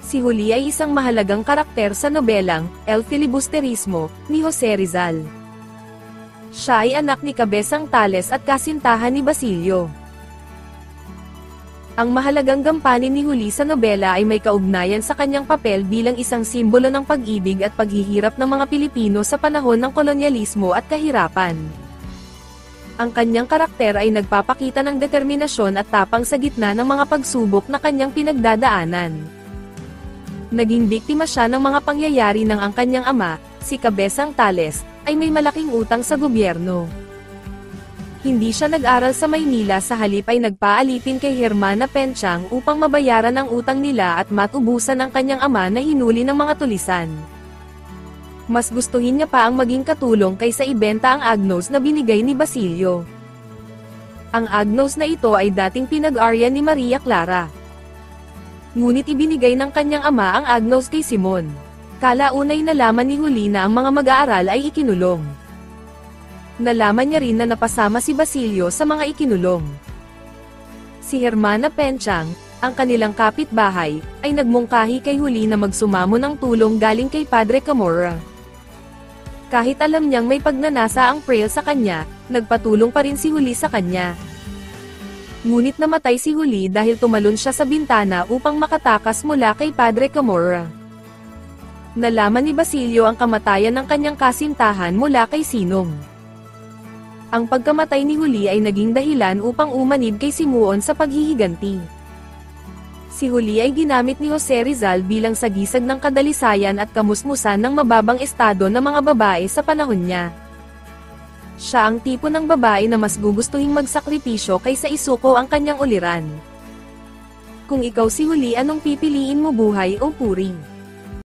Si Juli ay isang mahalagang karakter sa nobelang, El Filibusterismo, ni Jose Rizal. Siya ay anak ni Cabezang Tales at kasintahan ni Basilio. Ang mahalagang gampanin ni Juli sa nobela ay may kaugnayan sa kanyang papel bilang isang simbolo ng pag-ibig at paghihirap ng mga Pilipino sa panahon ng kolonyalismo at kahirapan. Ang kanyang karakter ay nagpapakita ng determinasyon at tapang sa gitna ng mga pagsubok na kanyang pinagdadaanan. Naging biktima siya ng mga pangyayari ng ang kanyang ama, si Cabezang Tales, ay may malaking utang sa gobyerno. Hindi siya nag-aral sa Maynila, sa halip ay nagpaalipin kay Hermana Penchang upang mabayaran ang utang nila at matubusan ang kanyang ama na hinuli ng mga tulisan. Mas gustuhin niya pa ang maging katulong kaysa ibenta ang Agnos na binigay ni Basilio. Ang Agnos na ito ay dating pinag-arya ni Maria Clara. Ngunit ibinigay ng kanyang ama ang Agnos kay Simon. Kalaunay nalaman ni Juli na ang mga mag-aaral ay ikinulong. Nalaman niya rin na napasama si Basilio sa mga ikinulong. Si Hermana Penchang, ang kanilang kapitbahay, ay nagmungkahi kay Juli na magsumamo ng tulong galing kay Padre Camorra. Kahit alam niyang may pagnanasa ang Fraile sa kanya, nagpatulong pa rin si Juli sa kanya. Ngunit namatay si Juli dahil tumalon siya sa bintana upang makatakas mula kay Padre Camorra. Nalaman ni Basilio ang kamatayan ng kanyang kasintahan mula kay Sinong. Ang pagkamatay ni Juli ay naging dahilan upang umanib kay Simuon sa paghihiganti. Si Juli ay ginamit ni Jose Rizal bilang sagisag ng kadalisayan at kamusmusan ng mababang estado ng mga babae sa panahon niya. Siya ang tipo ng babae na mas gugustuhing magsakripisyo kaysa isuko ang kanyang uliran. Kung ikaw si Juli, anong pipiliin mo, buhay o puri?